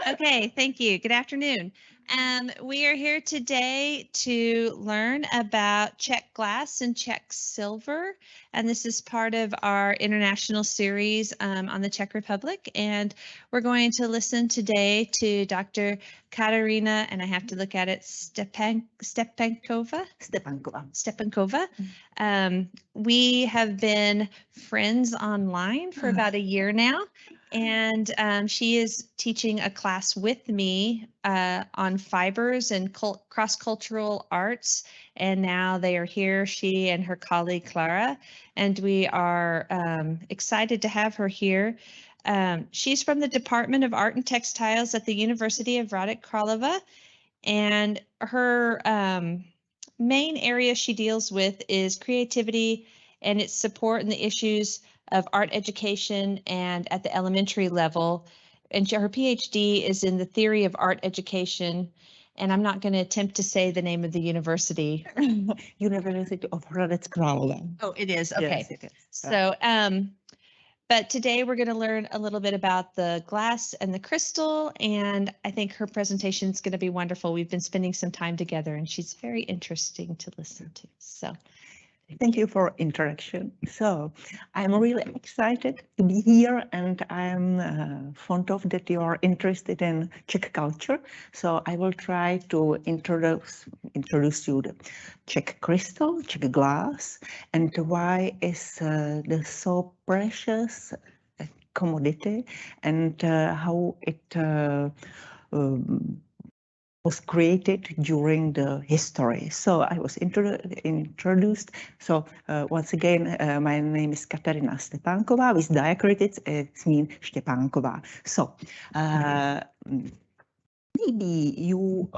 Okay, thank you. Good afternoon. We are here today to learn about Czech glass and Czech silver, and this is part of our international series on the Czech Republic. And we're going to listen today to Dr. Katarina, and I have to look at it, Stepankova. We have been friends online for about a year now. And she is teaching a class with me on fibers and cross-cultural arts. And now they are here, she and her colleague Clara. And we are excited to have her here. She's from the Department of Art and Textiles at the University of Hradec Králové. And her main area she deals with is creativity and its support in the issues of art education and at the elementary level. And her PhD is in the theory of art education. And I'm not going to attempt to say the name of the university. University of Hradec Králové. Oh, it is. Okay. Yes, it is. So, but today we're going to learn a little bit about the glass and the crystal, and I think her presentation is going to be wonderful. We've been spending some time together, and she's very interesting to listen to. So, thank you for introduction. So, I'm really excited to be here, and I'm fond of that you are interested in Czech culture. So, I will try to introduce you the Czech crystal, Czech glass, and why is the so precious commodity, and how it was created during the history. So I was introduced. So once again, my name is Katarina Stepankova. With diacritics, it means Stepankova. So maybe you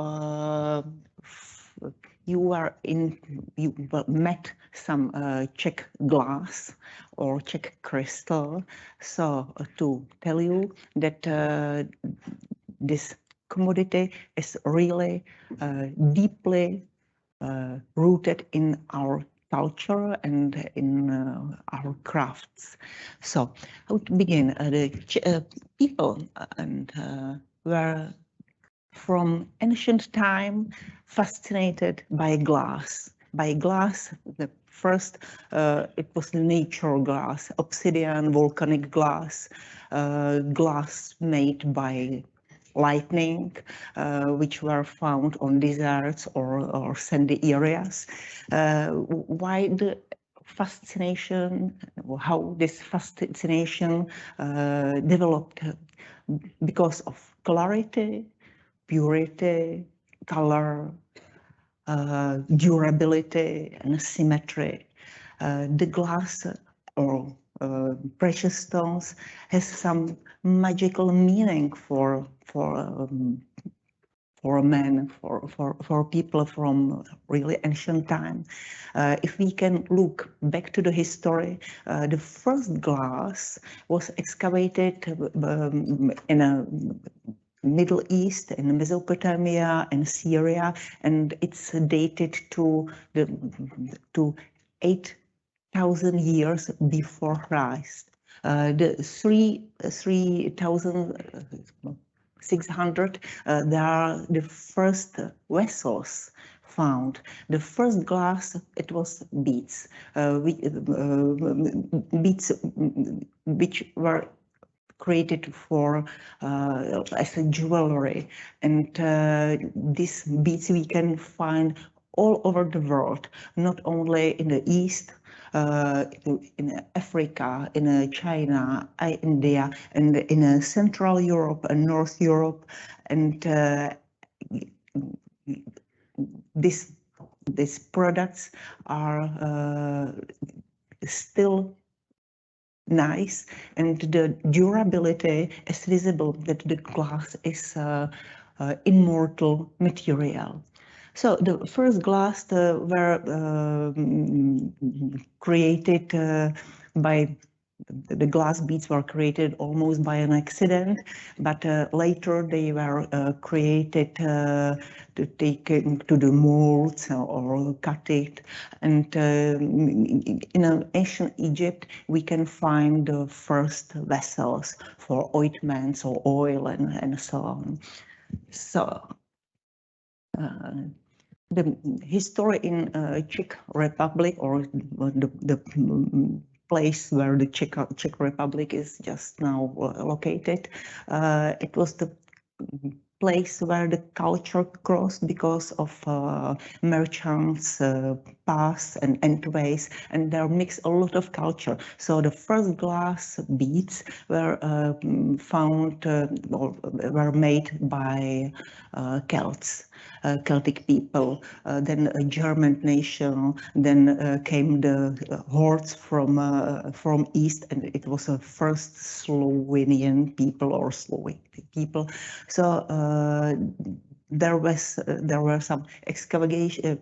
met some Czech glass or Czech crystal. So to tell you that this commodity is really deeply rooted in our culture and in our crafts. So how to begin? The people were from ancient time fascinated by glass. By glass, the first, it was the nature glass, obsidian, volcanic glass, glass made by lightning, which were found on deserts or sandy areas. Why the fascination, how this fascination developed? Because of clarity, purity, color, durability, and symmetry. The glass or precious stones has some magical meaning for men, for people from really ancient time. If we can look back to the history, the first glass was excavated in a Middle East, in Mesopotamia and Syria, and it's dated to 8,000 years before Christ. The 3,600, they are the first vessels found. The first glass, it was beads, beads which were created for as a jewellery, and these beads we can find all over the world, not only in the East, in Africa, in China, India, and in Central Europe and North Europe, and these products are still nice, and the durability is visible that the glass is immortal material. So the first glass were created by the glass beads were created almost by an accident, but later they were created to take it to the molds or cut it. And in ancient Egypt, we can find the first vessels for ointments or oil and so on. So the history in Czech Republic, or the place where the Czech Republic is just now located, it was the place where the culture crossed because of merchants' paths and entryways, and there mixed a lot of culture. So the first glass beads were found or were made by Celts. Celtic people, then a German nation, then came the hordes from east, and it was a first Slovenian people or Slovak people. So there were some excavation,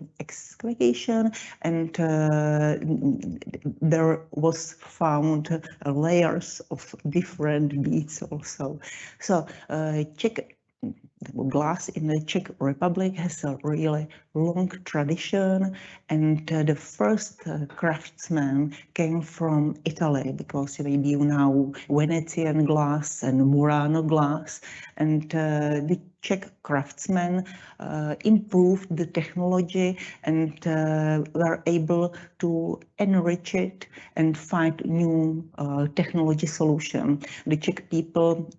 and there was found layers of different beads also. So Czech glass in the Czech Republic has a really long tradition, and the first craftsmen came from Italy, because maybe you know Venetian glass and Murano glass, and the Czech craftsmen improved the technology and were able to enrich it and find new technology solution. The Czech people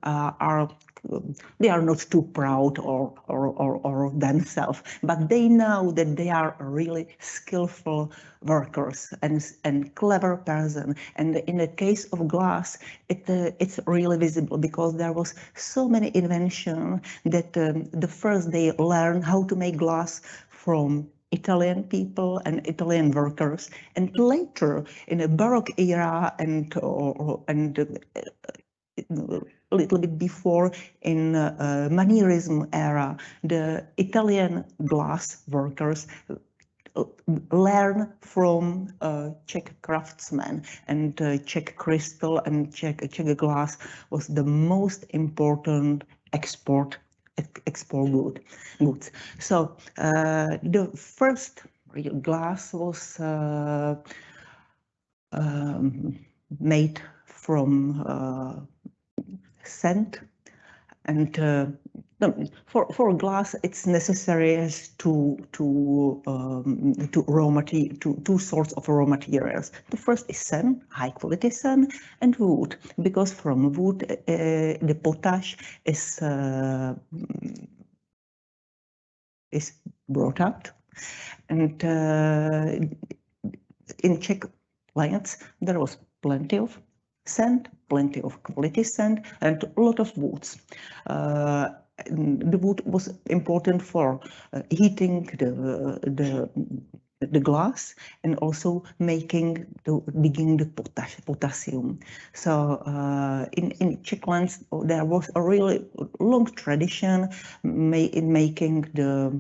they are not too proud or themselves, but they know that they are really skillful workers and clever person. And in the case of glass, it's really visible, because there was so many invention that the first they learned how to make glass from Italian people and Italian workers, and later in the Baroque era and a little bit before in Mannerism era, the Italian glass workers learn from Czech craftsmen, and Czech crystal and Czech glass was the most important export goods. So the first real glass was made from sand, and for glass it's necessary to raw material, two sorts of raw materials. The first is sand, high quality sand, and wood, because from wood the potash is brought out, and in Czech lands there was plenty of sand, plenty of quality sand, and a lot of woods. The wood was important for heating the glass, and also digging the potassium. So in Czech lands there was a really long tradition in making the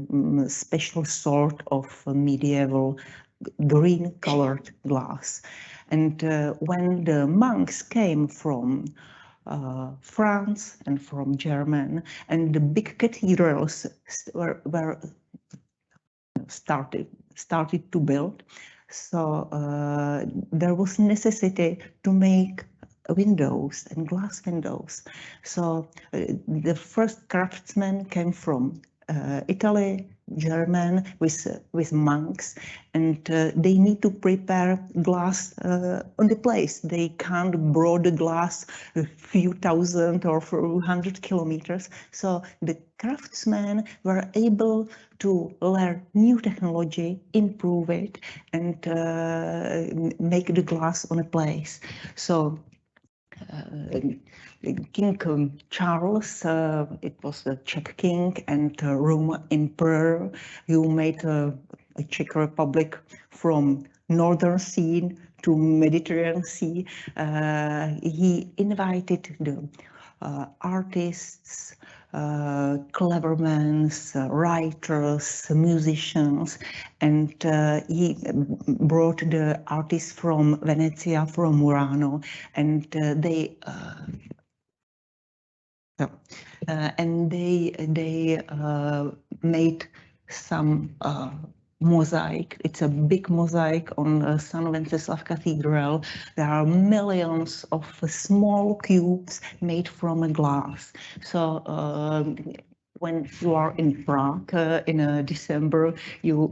special sort of medieval green colored glass. And when the monks came from France and from Germany, and the big cathedrals were started to build, so there was necessity to make windows and glass windows. So the first craftsmen came from Italy, German, with monks, and they need to prepare glass on the place. They can't broad the glass a few thousand or 100 kilometers. So the craftsmen were able to learn new technology, improve it, and make the glass on a place. So King Charles, it was the Czech king and Roman emperor, who made a Czech Republic from Northern Sea to Mediterranean Sea. He invited the artists, clever men, writers, musicians, and he brought the artists from Venezia, from Murano, and they made some mosaic. It's a big mosaic on San Wenceslav Cathedral. There are millions of small cubes made from glass. So when you are in Prague in December, you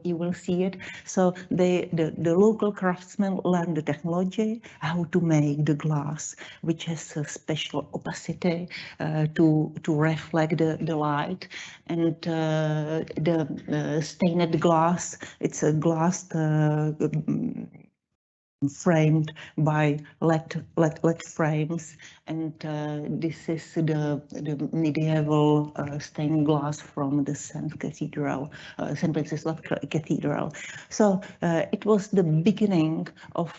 will see it. So the local craftsmen learn the technology, how to make the glass, which has a special opacity to reflect the light, and the stained glass. It's a glass framed by LED frames, and this is the medieval stained glass from the St. Wenceslav Cathedral. So it was the beginning of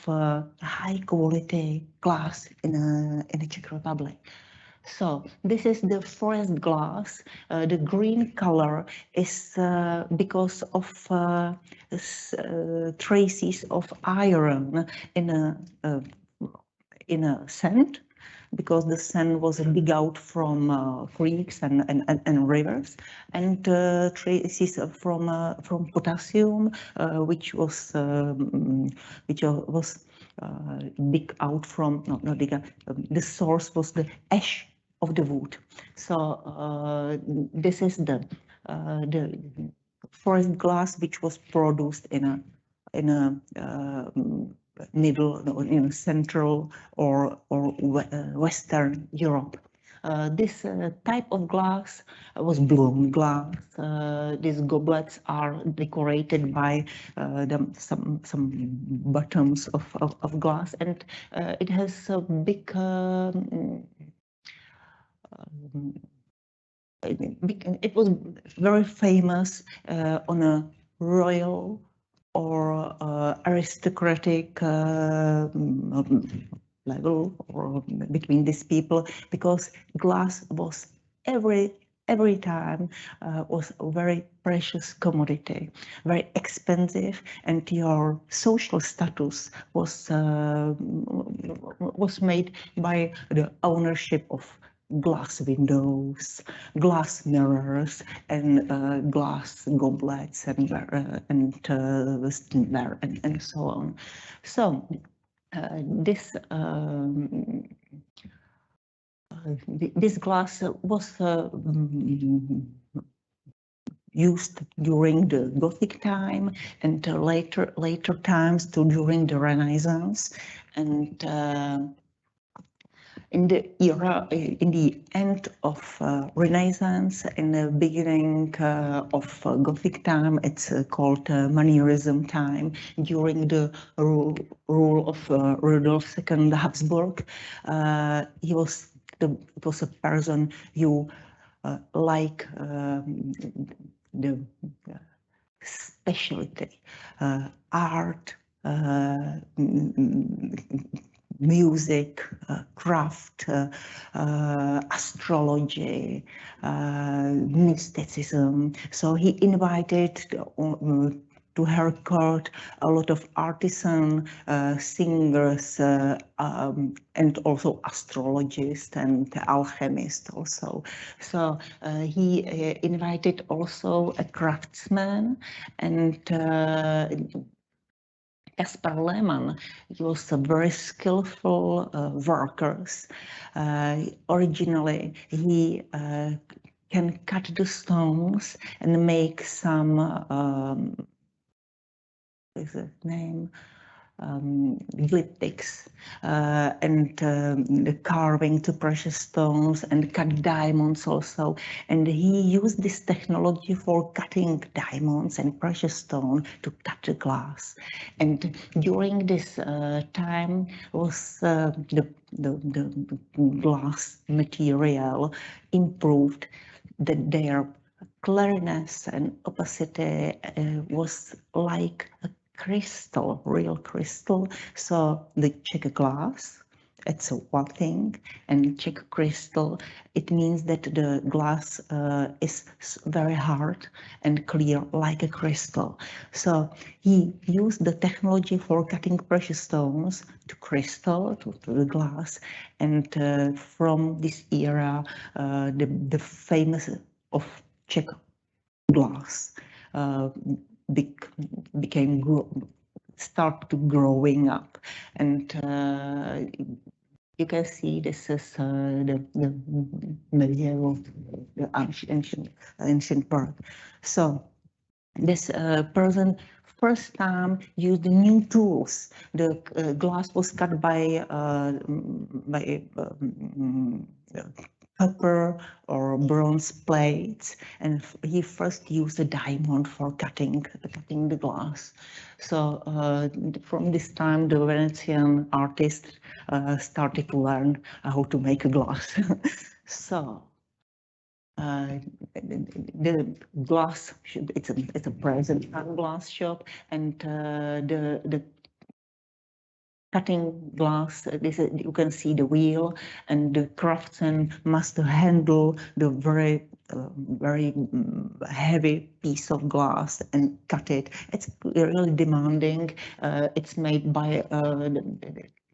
high quality glass in the Czech Republic. So this is the forest glass. The green color is because of traces of iron in a sand, because the sand was dug out from creeks and rivers, and traces from potassium, which was dig out from, no, not dig out, the source was the ash of the wood. So this is the forest glass which was produced in a middle, in central or Western Europe. This type of glass was bloom glass. These goblets are decorated by some bottoms of glass, and it has a big it was very famous on a royal or aristocratic level, or between these people, because glass was every time was a very precious commodity, very expensive, and your social status was made by the ownership of glass windows, glass mirrors, and glass goblets, and so on. So this glass was used during the Gothic time, and later times during the Renaissance, and in the end of Renaissance, in the beginning of Gothic time, it's called Mannerism time. During the rule of Rudolf II Habsburg, it was a person who like the specialty, art, music, craft, astrology, mysticism. So he invited to her court a lot of artisan singers, and also astrologists and alchemists also. So he invited also a craftsman, and Caspar Lehmann, he was a very skillful worker. Originally, he can cut the stones and make some, what is the name? Glyptics, and the carving to precious stones, and cut diamonds also. And he used this technology for cutting diamonds and precious stone to cut the glass. And during this time was the glass material improved, that their clearness and opacity was like a crystal, real crystal. So the Czech glass it's one thing, and Czech crystal, it means that the glass is very hard and clear like a crystal. So he used the technology for cutting precious stones to crystal, to the glass, and from this era, the famous of Czech glass became start to growing up, and you can see this is the medieval, the ancient part. So this person first time used the new tools. The glass was cut by copper or bronze plates, and he first used a diamond for cutting the glass. So from this time, the Venetian artists started to learn how to make a glass. So the glass, it's a present glass shop, and the cutting glass, you can see the wheel, and the craftsman must handle the very heavy piece of glass and cut it. It's really demanding. It's made by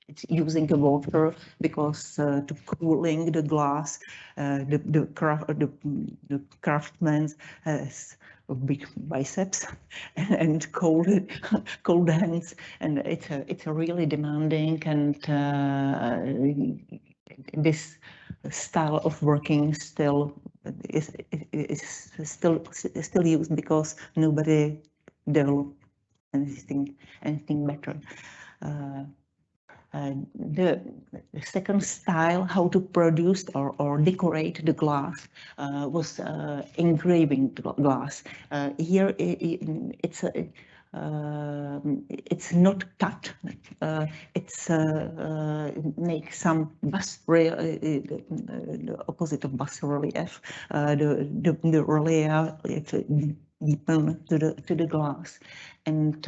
it's using the water because to cooling the glass, the craftsman has big biceps and cold hands, and it's a really demanding, and this style of working still is still used because nobody developed anything better. The second style, how to produce or decorate the glass, was engraving glass. Here it's not cut. It's make some the opposite of bas relief. The relief it's deepen to the glass. And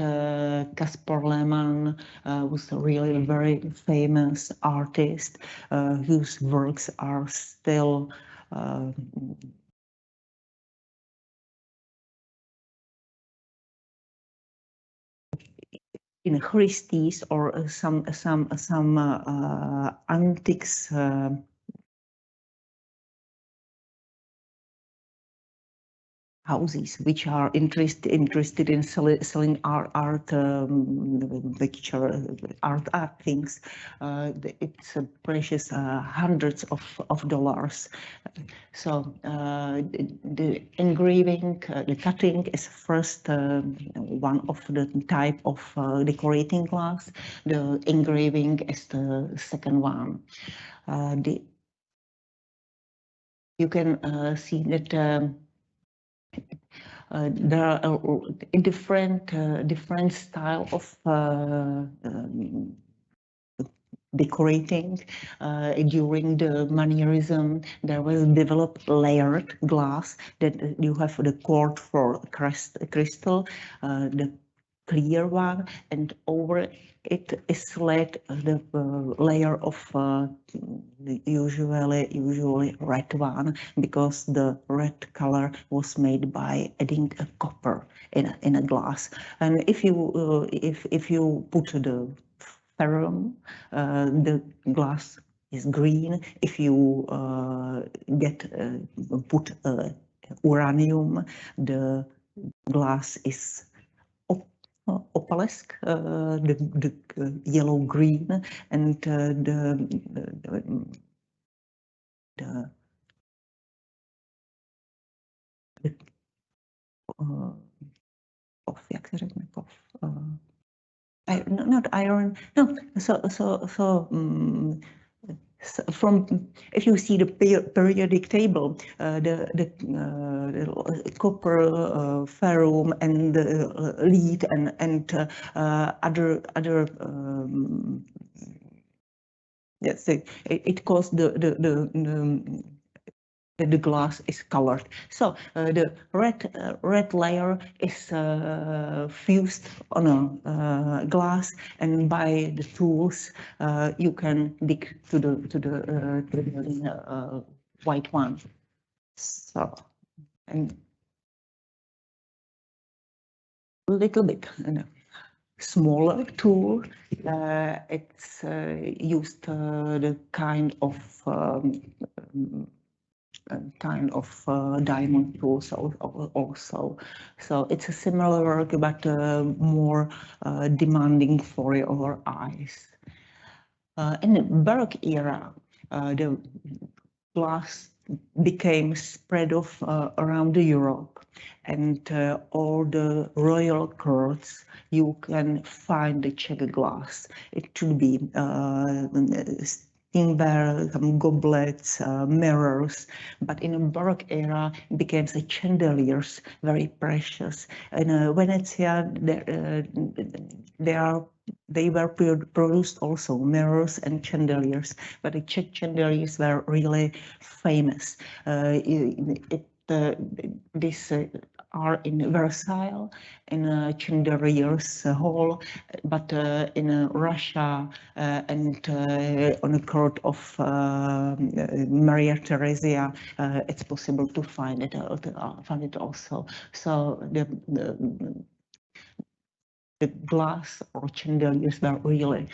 Caspar Lehmann was a really very famous artist whose works are still in Christie's or some antiques houses which are interested in selling art picture art things. It's precious hundreds of dollars. So the engraving, the cutting is first one of the type of decorating glass. The engraving is the second one. You can see that there are different style of decorating. During the Mannerism, there was developed layered glass that you have the quart for crystal, the clear one, and over it is laid the layer of usually red one, because the red color was made by adding a copper in a glass. And if you put the ferrum, the glass is green. If you put uranium, the glass is opalesque, the yellow green, and jak se řekne not iron, no, so from, if you see the periodic table, the copper, ferrum, and the lead, and other yes, it caused the the glass is colored. So the red layer is fused on a glass, and by the tools you can dig to the white one. So, and a little bit smaller tool. It's used the kind of diamond tools also. So it's a similar work, but more demanding for your eyes. In the Baroque era, the glass became spread of around Europe, and all the royal courts you can find the Czech glass. It should be timber, goblets, mirrors, but in the Baroque era it became the chandeliers, very precious. In Venezia, they were produced also mirrors and chandeliers, but the Czech chandeliers were really famous. These are in Versailles, in Chandeliers Hall, but in Russia and on the court of Maria Theresia, it's possible to find it also. So the glass or chandeliers were really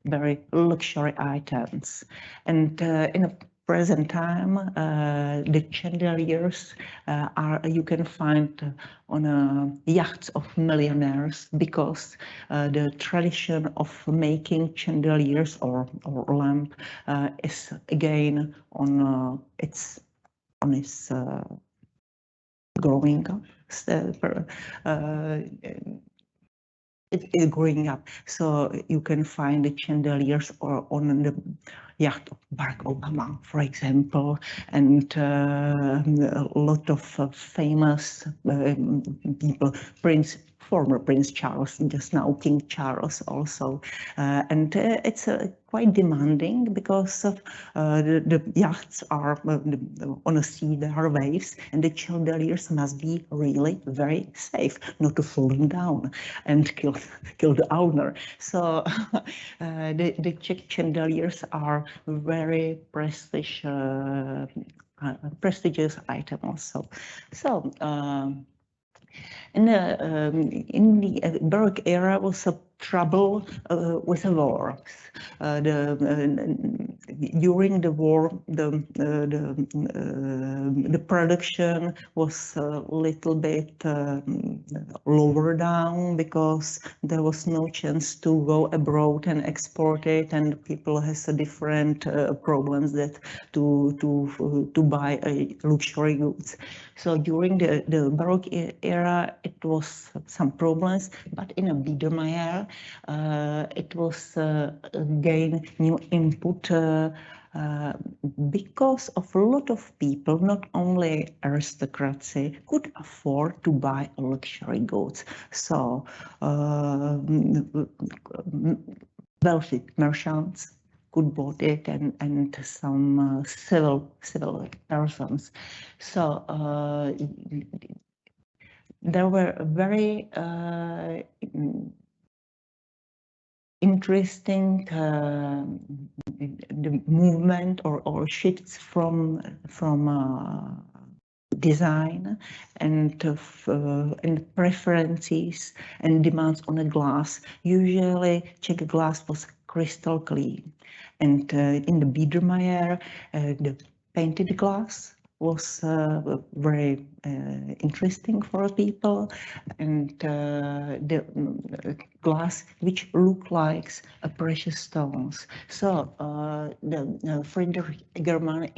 very luxury items. And in the present time, the chandeliers you can find on yachts of millionaires, because the tradition of making chandeliers or lamp is again on its growing up. It is growing up, so you can find the chandeliers or on the yacht of Barack Obama, for example, and a lot of famous people, former Prince Charles, just now King Charles also, and it's quite demanding because of the yachts are on the sea, there are waves, and the chandeliers must be really very safe, not to fall down and kill the owner. So the Czech chandeliers are very prestigious item also. So in the Baroque era was a trouble with the wars. During the war, the production was a little bit lower down, because there was no chance to go abroad and export it, and people has a different problems that to buy luxury goods. So during the Baroque era, it was some problems, but in a Biedermeier, it was again new input because of a lot of people, not only aristocracy, could afford to buy luxury goods. So wealthy merchants could bought it, and some civil persons. So there were very interesting the movement or shifts from design and preferences and demands on a glass. Usually Czech glass was crystal clean, and in the Biedermeier the painted glass was very interesting for people, and the glass which looked like precious stones. So Friedrich Egermann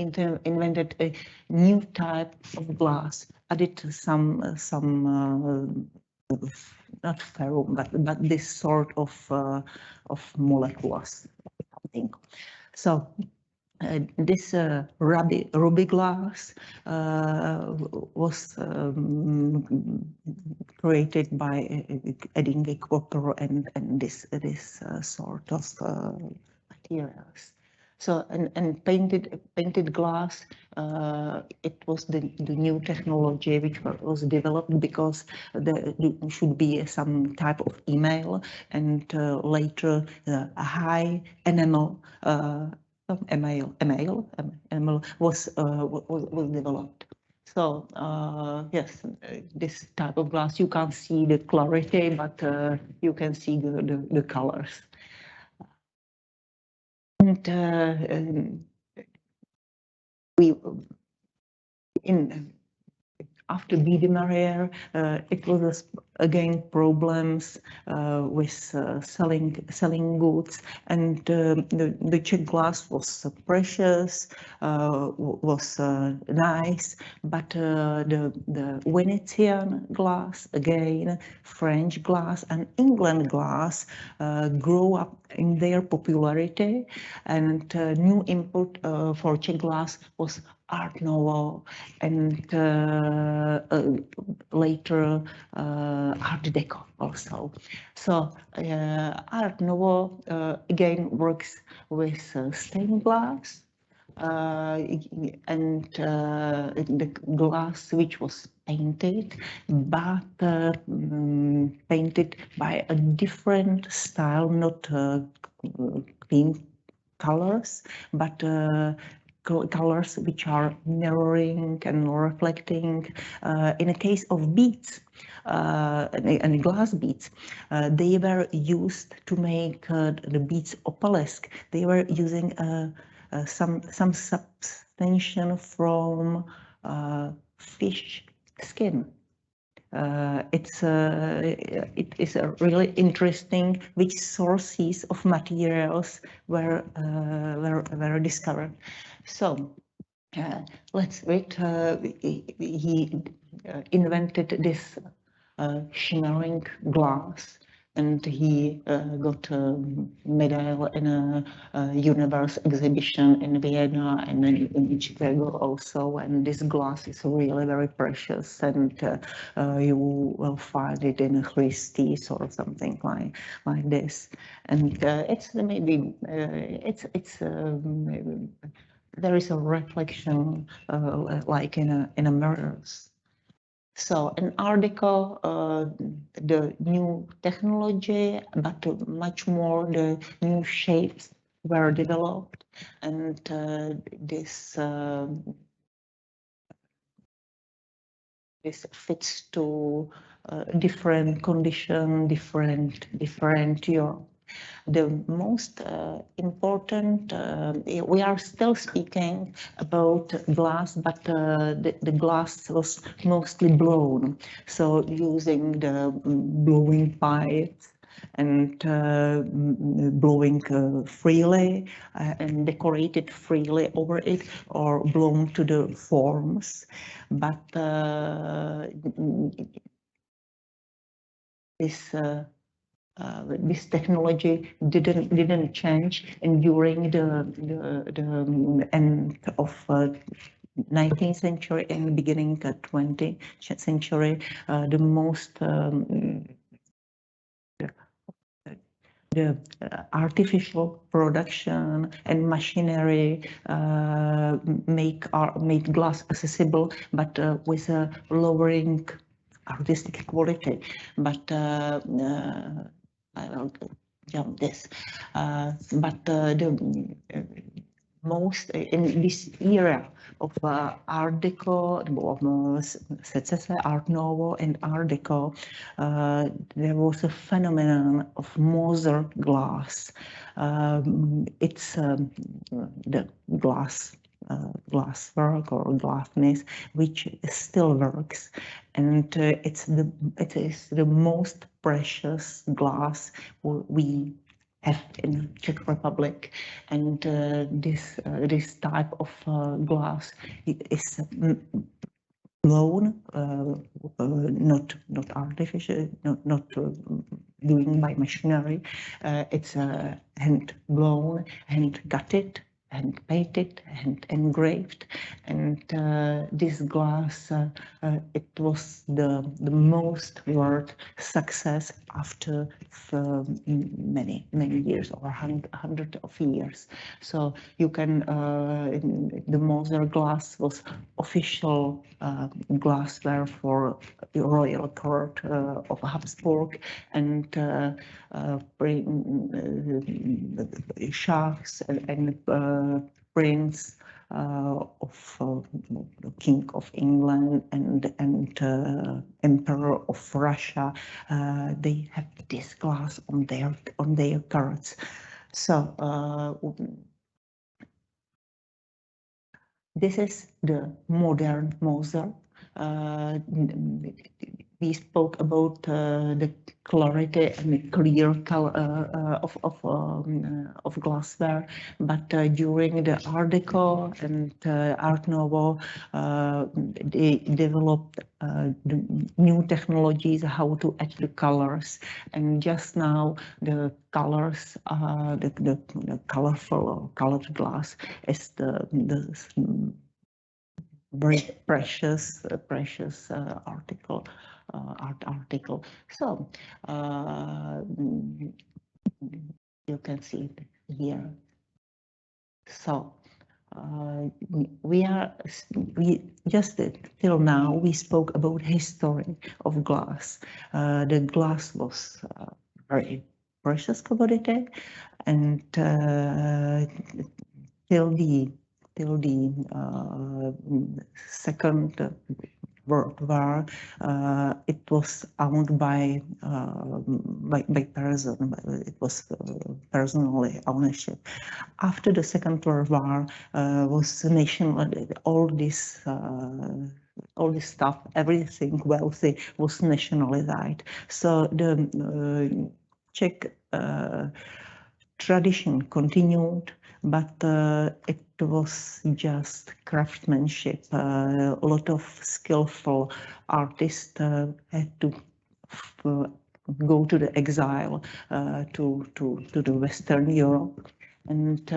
invented a new type of glass, added some not ferrum, but this sort of molecules, something. So this ruby glass was created by adding a copper and this sort of materials. So and painted glass, it was the new technology which was developed because there should be some type of email, and later a high enamel enamel was developed. So yes, this type of glass, you can't see the clarity, but you can see the colors. And we in after Biedermeier, it was again problems with selling goods, and the Czech glass was precious, was nice, but the Venetian glass, again French glass and England glass grew up in their popularity, and new input for Czech glass was Art Nouveau, and later Art Deco also. So Art Nouveau again works with stained glass, and the glass which was painted, but painted by a different style, not clean colors, but colors which are mirroring and reflecting. In a case of beads and glass beads, they were used to make the beads opalesque. They were using some substantial from fish skin. It is really interesting which sources of materials were discovered. So let's wait. He invented this shimmering glass, and he got a medal in a universe exhibition in Vienna and in Chicago also. And this glass is really very precious, and you will find it in Christie's or something like this. And it's maybe there is a reflection like in a mirrors. So in Art Deco, the new technology, but much more the new shapes were developed, and this fits to different condition, different Europe. The most important, we are still speaking about glass, but the glass was mostly blown. So using the blowing pipes and blowing freely and decorated freely over it, or blown to the forms. But this technology didn't change, and during the end of 19th century and beginning of 20th century, the most the artificial production and machinery make glass accessible, but with a lowering artistic quality. But I will jump this. But the most in this era of Art Deco, of Art Nouveau and Art Deco, there was a phenomenon of Mozart glass. It's the glass work or glassness which still works, and it is the most precious glass we have in Czech Republic, and this type of glass is blown, not artificial, not doing by machinery. It's hand blown, hand gutted, hand painted and engraved, and this glass it was the most world success after many years or hundred of years. So you can the Moser glass was official glassware for the royal court of Habsburg, and shahs and prince of the King of England and Emperor of Russia, they have this glass on their cards. So this is the modern Moser. We spoke about the clarity and the clear color of glassware, but during the Art Deco and Art Nouveau, they developed the new technologies how to add the colors, and just now the colors, the colorful or colored glass is the very precious article, art article. So you can see it here. So we just till now we spoke about history of glass. The glass was very precious commodity, and till the Second World War, it was owned by person. It was personally ownership. After the Second World War, was national. All this stuff, everything wealthy was nationalized. So the Czech tradition continued, but it was just craftsmanship. A lot of skillful artists had to go to the exile to the Western Europe, and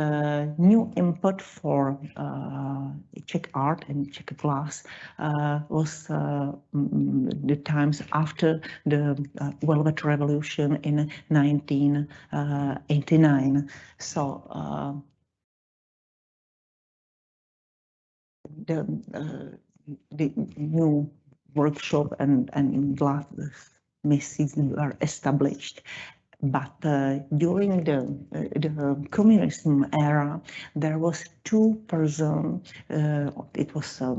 new input for Czech art and Czech glass was the times after the Velvet Revolution in 1989. So the new workshop and glass misses were established. But during the communism era, there was two persons, it was a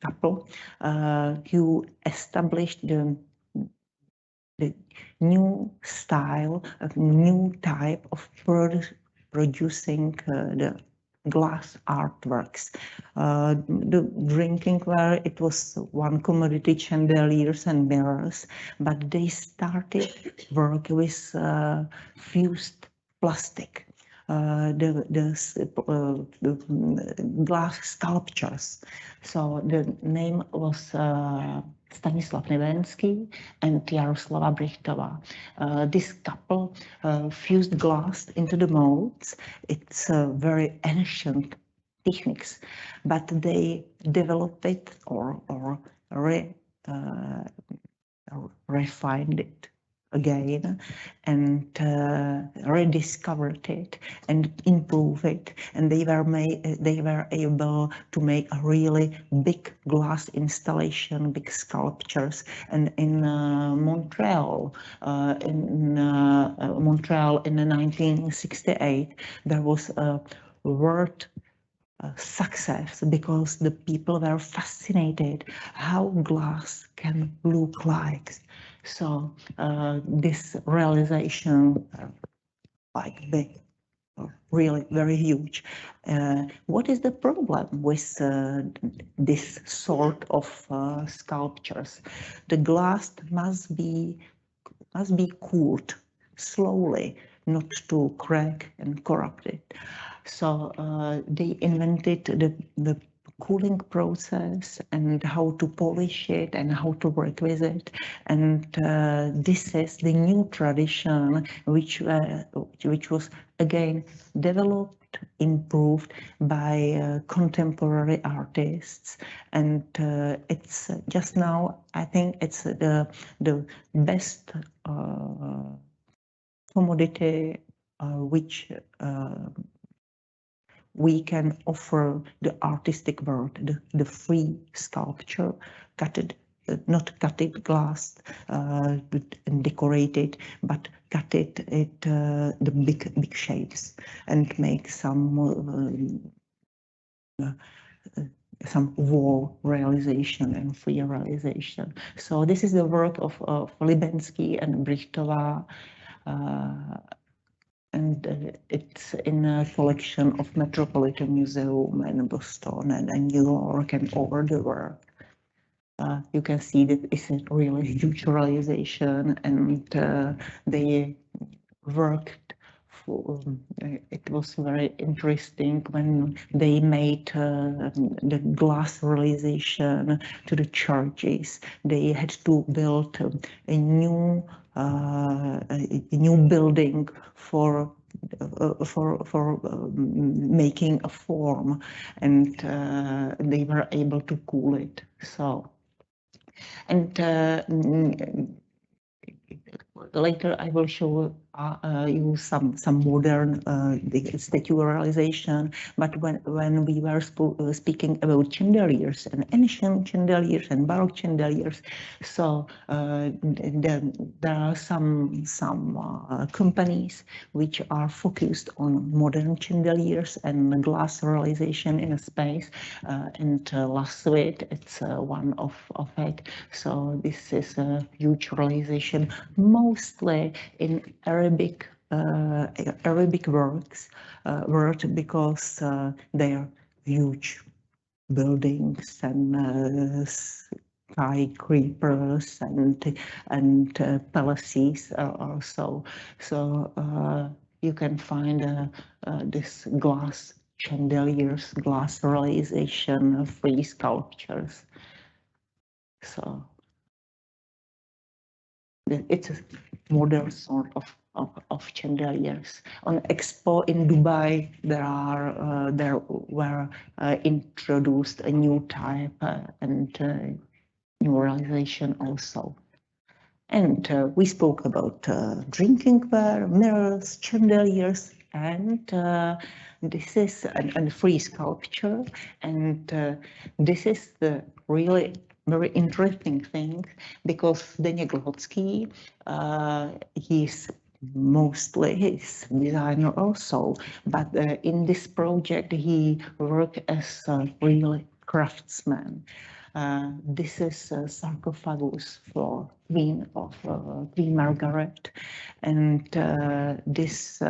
couple, who established the new style, a new type of producing the glass artworks. The drinking ware, it was one commodity, chandeliers and mirrors, but they started work with fused plastic. The glass sculptures. So the name was Stanislav Nevensky and Jaroslava Brichtova. This couple fused glass into the molds. It's very ancient techniques, but they developed it or refined it again and rediscovered it and improved it, and they were able to make a really big glass installation, big sculptures. And in Montreal in 1968 there was a world success because the people were fascinated how glass can look like. So this realization, like big, really very huge. What is the problem with this sort of sculptures? The glass must be cooled slowly, not to crack and corrupt it. So they invented the cooling process and how to polish it and how to work with it. And this is the new tradition which was again developed improved by contemporary artists, and it's just now, I think it's the best commodity which we can offer the artistic world, the free sculpture, cutted, not cutted glass and decorated, but cut it the big shapes and make some wall realization and free realization. So this is the work of Libensky and Brichtova. And it's in a collection of Metropolitan Museum in Boston and New York and over the world. You can see that it's a really huge realization, and they worked for, it was very interesting when they made the glass realization to the churches. They had to build a new building for making a form, and they were able to cool it. So, and later I will show you some modern statue realization. But when we were speaking about chandeliers and ancient chandeliers and Baroque chandeliers, so there are some companies which are focused on modern chandeliers and glass realization in a space, and Laswit, it's one of it. So this is a huge realization, mostly in Arabic works, because they are huge buildings and skyscrapers and palaces also. So you can find this glass chandeliers, glass realization, free sculptures. So it's a modern sort of chandeliers. On Expo in Dubai, there were introduced a new type and new realization also. And we spoke about drinking ware, mirrors, chandeliers, and this is a free sculpture, and this is the really very interesting thing, because Daniel Glotsky, he's designer also, but in this project he worked as a real craftsman. This is a sarcophagus for Queen Margaret, and this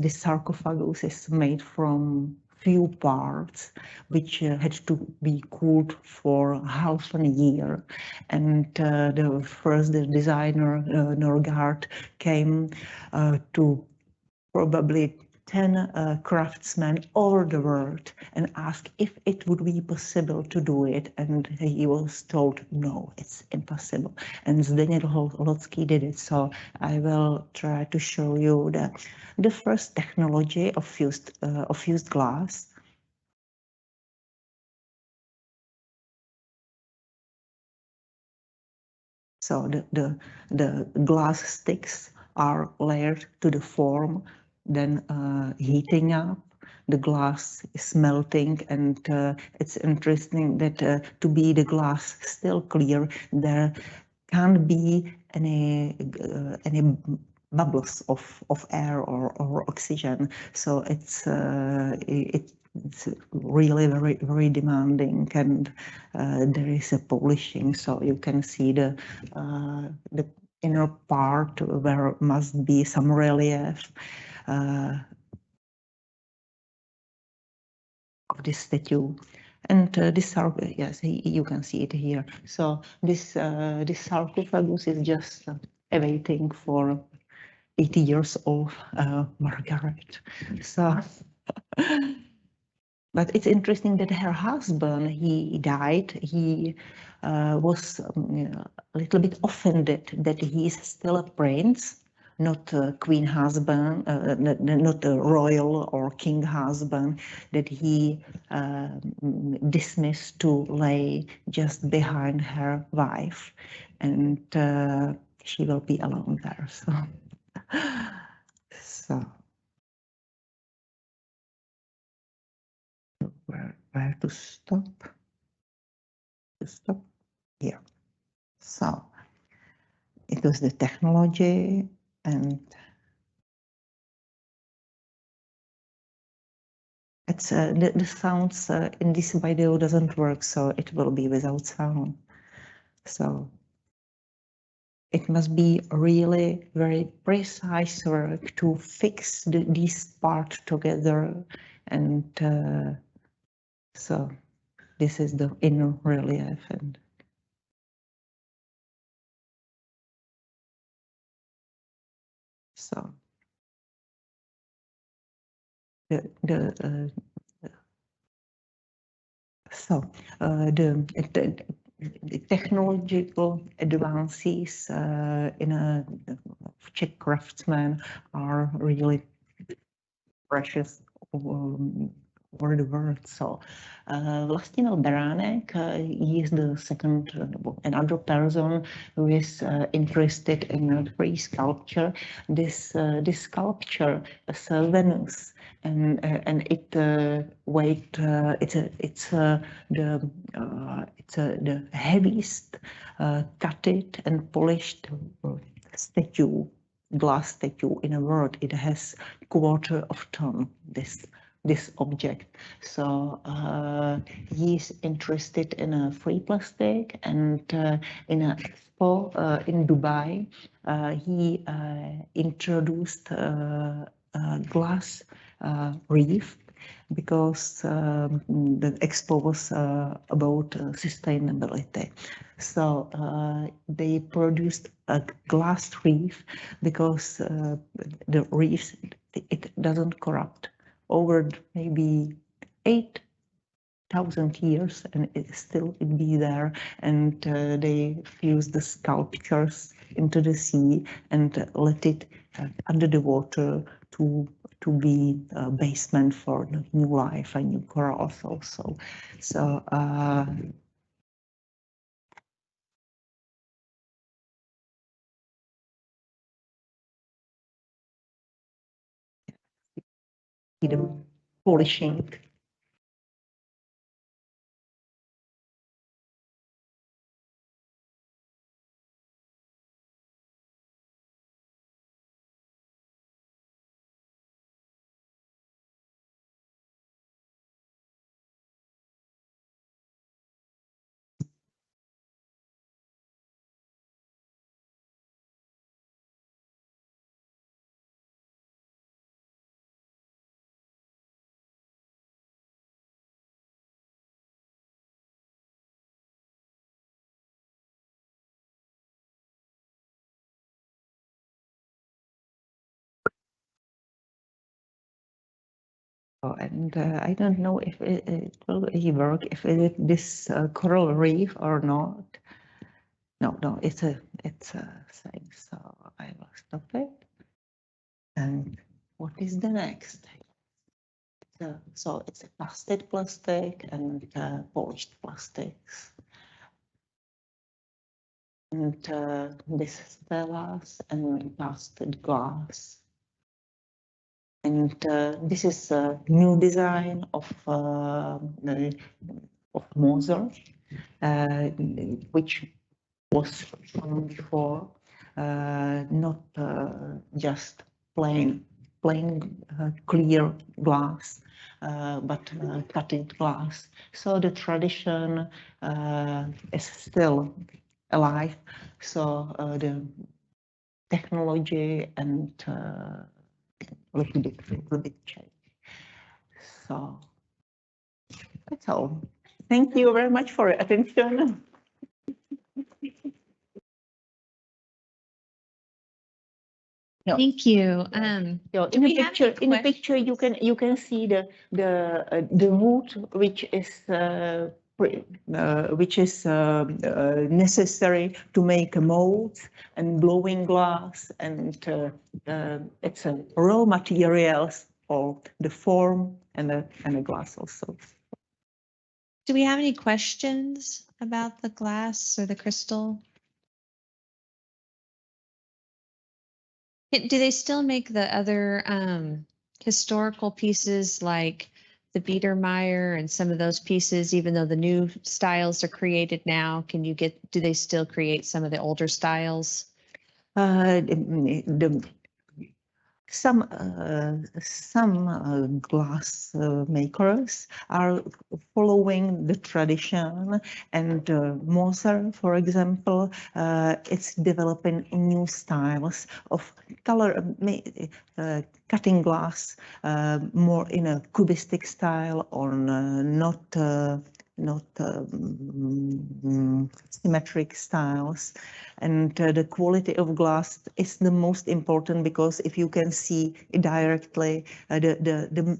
sarcophagus is made from few parts which had to be cooled for half a year, and the first designer Norgard came to probably 10 craftsmen all over the world and asked if it would be possible to do it, and he was told no, it's impossible, and Zdeněk Lotsky did it. So I will try to show you the first technology of fused glass. So the glass sticks are layered to the form, then heating up, the glass is melting, and it's interesting that to be the glass still clear, there can't be any bubbles of air or oxygen. So it's really very demanding, and there is a polishing, so you can see the inner part where must be some relief of this statue. And this sarcophagus, yes, you can see it here. So this sarcophagus is just awaiting for 80 years old Margaret. So, but it's interesting that her husband, he died. He was a little bit offended that he is still a prince, not a queen husband, not a royal or king husband that he dismissed to lay just behind her wife, and she will be alone there. So where to stop? To stop here. So it was the technology, and it's the sounds in this video doesn't work, so it will be without sound. So it must be really very precise work to fix these parts together, and so this is the inner relief. And so the technological advances in a Czech craftsman are really precious over the world. So Vlastimil Beránek, he is the second, another person who is interested in free sculpture. This sculpture is Venus, and it weight it's the heaviest cutted and polished statue, glass statue in the world. It has quarter of ton, this object. So he's interested in a free plastic, and in an expo in Dubai, he introduced glass reef, because the expo was about sustainability. So they produced a glass reef, because the reefs, it doesn't corrupt over maybe 8,000 years, and it still be there. And they fuse the sculptures into the sea and let it under the water to be a basement for the new life and new corals also. So the polishing. And I don't know if it will work, if this coral reef or not. No, it's a thing. So I will stop it. And what is the next? So it's a casted plastic and polished plastics. And this stelas and casted glass. And this is a new design of Moser, which was shown before, not just plain clear glass, but cutted glass. So the tradition is still alive. So the technology and a little bit change. So that's all. Thank you very much for your attention. No. Thank you. In the picture, you can see the wood which is necessary to make a mold and blowing glass, and it's a raw materials for the form and the glass also. Do we have any questions about the glass or the crystal? Do they still make the other historical pieces like the Biedermeier and some of those pieces, even though the new styles are created now? Do they still create some of the older styles? Some glass makers are following the tradition, and Moser, for example, it's developing new styles of cutting glass more in a cubistic style, or not symmetric styles. And the quality of glass is the most important, because if you can see directly the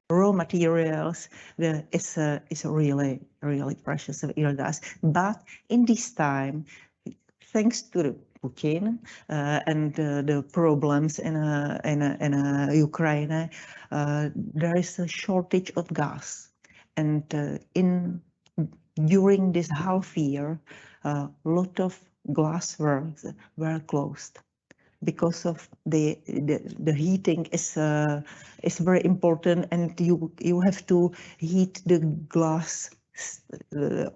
raw materials, is really precious glass. But in this time, thanks to the Putin and the problems in Ukraine, there is a shortage of gas, and during this half year, a lot of glass works were closed because of the heating is very important, and you have to heat the glass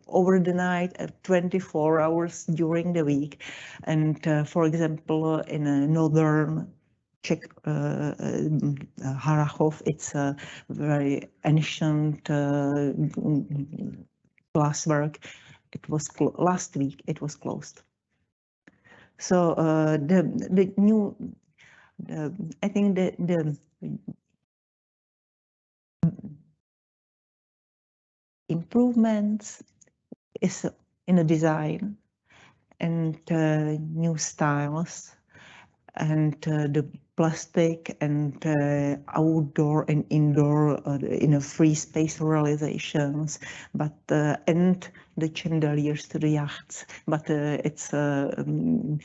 over the night, 24 hours during the week. And for example, in northern Czech, Harachov, it's a very ancient glasswork. It was last week. It was closed. So the new, I think the improvements is in the design and new styles, and the plastic and outdoor and indoor in a free space realizations, but and the chandeliers to the yachts. But it's the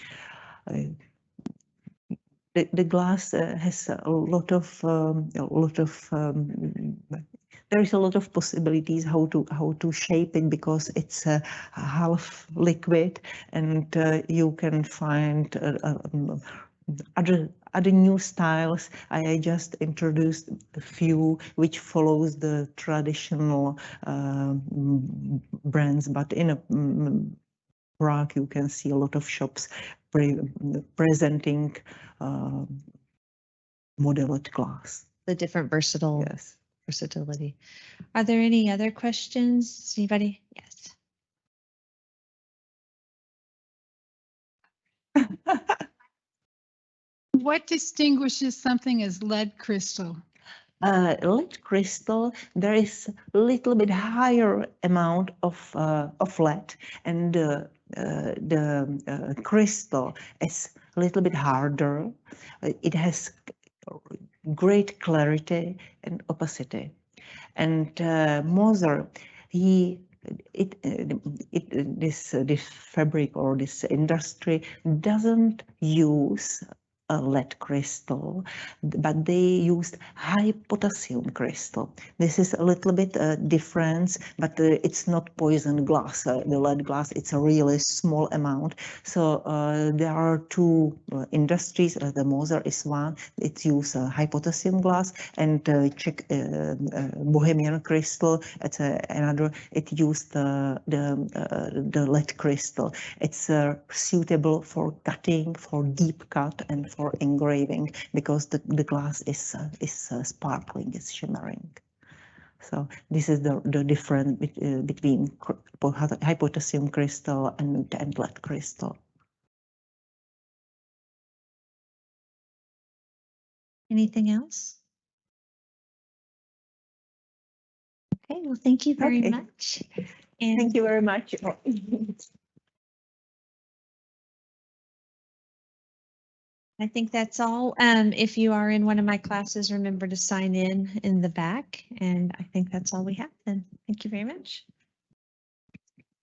glass has a lot of there is a lot of possibilities how to shape it, because it's half liquid, and you can find other new styles. I just introduced a few which follows the traditional brands, but in a Prague you can see a lot of shops presenting modeled glass. The different versatile. Yes. Versatility. Are there any other questions? Anybody? Yes. What distinguishes something as lead crystal? Lead crystal, there is a little bit higher amount of lead, and the crystal is a little bit harder. It has great clarity and opacity. And Moser, this fabric or this industry doesn't use a lead crystal, but they used high potassium crystal. This is a little bit difference, but it's not poison glass. The lead glass, it's a really small amount. So there are two industries. The Moser is one. It uses high potassium glass, and Czech Bohemian crystal. It's another. It used the lead crystal. It's suitable for cutting, for deep cut, and for engraving, because the glass is sparkling, is shimmering. So this is the difference between high potassium crystal and lead crystal. Anything else? Okay, well, thank you very much. And thank you very much. I think that's all. If you are in one of my classes, remember to sign in the back. And I think that's all we have then. Thank you very much.